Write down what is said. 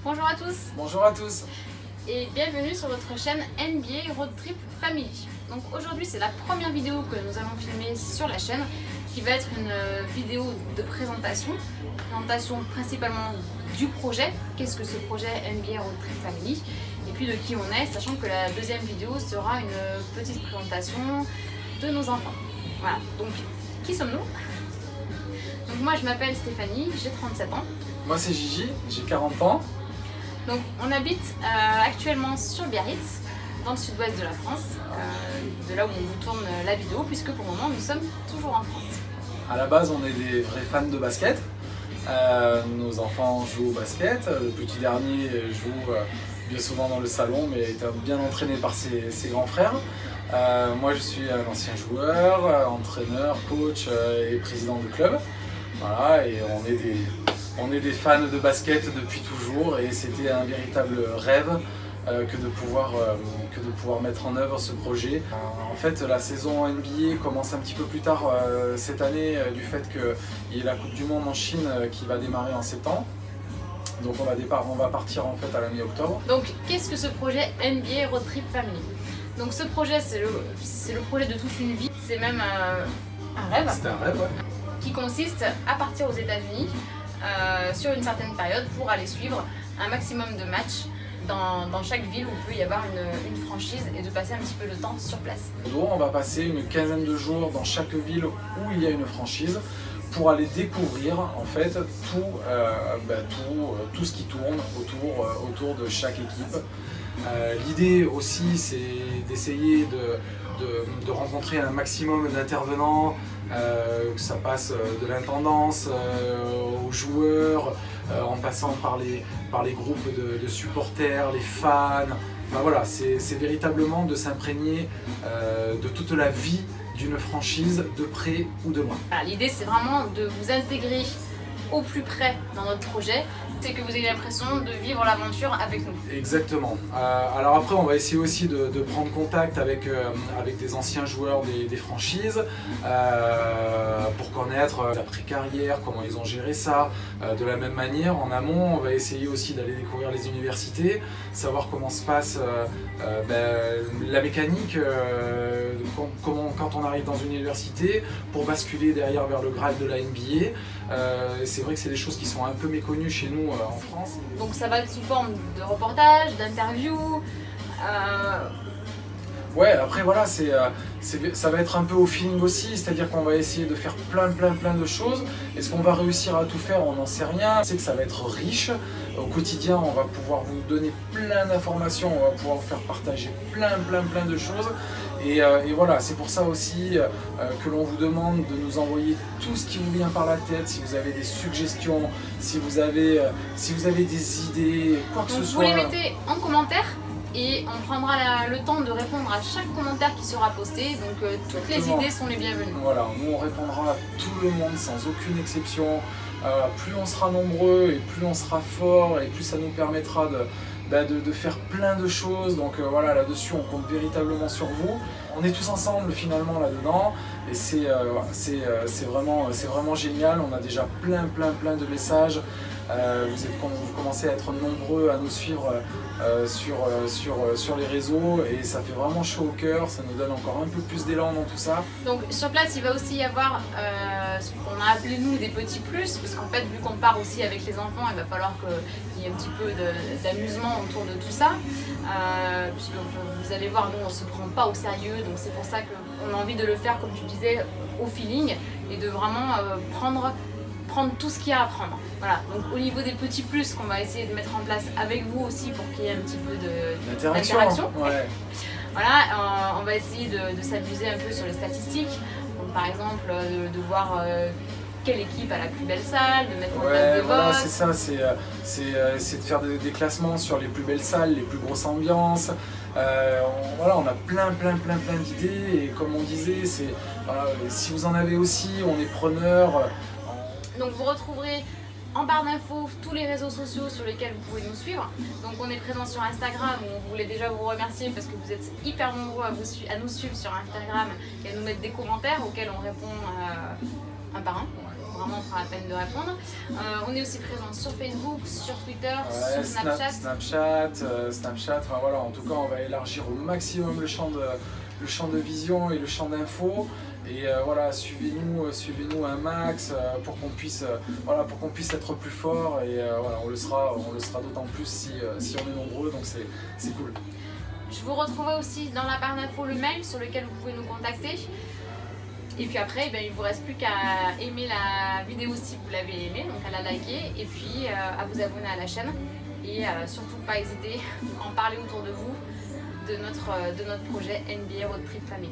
Bonjour à tous. Bonjour à tous. Et bienvenue sur votre chaîne NBA Road Trip Family. Donc aujourd'hui c'est la première vidéo que nous allons filmer sur la chaîne qui va être une vidéo de présentation principalement du projet, qu'est-ce que ce projet NBA Road Trip Family et puis de qui on est, sachant que la deuxième vidéo sera une petite présentation de nos enfants. Voilà, donc qui sommes-nous? Donc moi je m'appelle Stéphanie, j'ai 37 ans. Moi c'est Gigi, j'ai 40 ans. Donc on habite actuellement sur Biarritz, dans le sud-ouest de la France, de là où on vous tourne la vidéo, puisque pour le moment nous sommes toujours en France. À la base on est des vrais fans de basket. Nos enfants jouent au basket, le petit dernier joue bien souvent dans le salon mais est bien entraîné par ses grands frères. Moi je suis un ancien joueur, entraîneur, coach et président de club. Voilà, et on est des fans de basket depuis toujours et c'était un véritable rêve que de pouvoir mettre en œuvre ce projet. En fait, la saison NBA commence un petit peu plus tard cette année du fait qu'il y ait la Coupe du Monde en Chine qui va démarrer en septembre. Donc on va partir en fait à la mi-octobre. Donc qu'est-ce que ce projet NBA Road Trip Family? Donc ce projet c'est le projet de toute une vie, c'est même un rêve. C'était un rêve, ouais. Qui consiste à partir aux États-Unis sur une certaine période pour aller suivre un maximum de matchs dans chaque ville où il peut y avoir une franchise et de passer un petit peu de temps sur place. On va passer une quinzaine de jours dans chaque ville où il y a une franchise pour aller découvrir en fait tout ce qui tourne autour de chaque équipe. L'idée aussi c'est d'essayer de rencontrer un maximum d'intervenants, que ça passe de l'intendance aux joueurs, en passant par les groupes de supporters, les fans. Enfin, voilà, c'est véritablement de s'imprégner de toute la vie d'une franchise de près ou de loin. L'idée c'est vraiment de vous intégrer au plus près dans notre projet, c'est que vous ayez l'impression de vivre l'aventure avec nous. Exactement. Alors après on va essayer aussi de prendre contact avec des anciens joueurs des franchises pour connaître l'après-carrière, comment ils ont géré ça. De la même manière, en amont, on va essayer aussi d'aller découvrir les universités, savoir comment se passe la mécanique, quand on arrive dans une université pour basculer derrière vers le Graal de la NBA. C'est vrai que c'est des choses qui sont un peu méconnues chez nous en France. Donc ça va être sous forme de reportages, d'interviews. Ouais, après voilà, ça va être un peu au feeling aussi, c'est-à-dire qu'on va essayer de faire plein de choses. Est-ce qu'on va réussir à tout faire? On n'en sait rien. C'est que ça va être riche. Au quotidien, on va pouvoir vous donner plein d'informations, on va pouvoir vous faire partager plein de choses. Et voilà, c'est pour ça aussi que l'on vous demande de nous envoyer tout ce qui vous vient par la tête, si vous avez des suggestions, si vous avez des idées, quoi que ce soit. Vous les mettez en commentaire. Et on prendra le temps de répondre à chaque commentaire qui sera posté, donc toutes les idées sont les bienvenues. Voilà, nous on répondra à tout le monde sans aucune exception. Plus on sera nombreux et plus on sera fort et plus ça nous permettra de faire plein de choses. Donc voilà, là-dessus on compte véritablement sur vous. On est tous ensemble finalement là-dedans et c'est vraiment génial. On a déjà plein de messages. Vous commencez à être nombreux à nous suivre sur les réseaux et ça fait vraiment chaud au cœur, ça nous donne encore un peu plus d'élan dans tout ça. Donc sur place il va aussi y avoir ce qu'on a appelé nous des petits plus, parce qu'en fait vu qu'on part aussi avec les enfants, il va falloir qu'il y ait un petit peu d'amusement autour de tout ça, puisque vous allez voir, nous on se prend pas au sérieux, donc c'est pour ça qu'on a envie de le faire comme tu disais au feeling et de vraiment prendre tout ce qu'il y a à prendre. Voilà, donc au niveau des petits plus qu'on va essayer de mettre en place avec vous aussi pour qu'il y ait un petit peu d'interaction. Ouais. Voilà, on va essayer de s'amuser un peu sur les statistiques. Donc, par exemple, de voir quelle équipe a la plus belle salle, de mettre en place des votes. C'est ça, c'est de faire des classements sur les plus belles salles, les plus grosses ambiances. Voilà, on a plein d'idées et comme on disait, si vous en avez aussi, on est preneurs. Donc vous retrouverez en barre d'infos tous les réseaux sociaux sur lesquels vous pouvez nous suivre. Donc on est présent sur Instagram où on voulait déjà vous remercier parce que vous êtes hyper nombreux à nous suivre sur Instagram et à nous mettre des commentaires auxquels on répond un par un. vraiment on prend la peine de répondre. On est aussi présent sur Facebook, sur Twitter, Ouais, sur Snapchat. Snapchat, enfin voilà, en tout cas on va élargir au maximum le champ de vision et le champ d'infos. Et voilà, suivez-nous un max pour qu'on puisse, pour qu'on puisse être plus fort. Et voilà, on le sera d'autant plus si on est nombreux, donc c'est cool. Je vous retrouverai aussi dans la barre d'infos le mail sur lequel vous pouvez nous contacter. Et puis après, il ne vous reste plus qu'à aimer la vidéo si vous l'avez aimée, donc à la liker, et puis à vous abonner à la chaîne. Et surtout pas hésiter à en parler autour de vous de notre projet NBA Road Trip Family.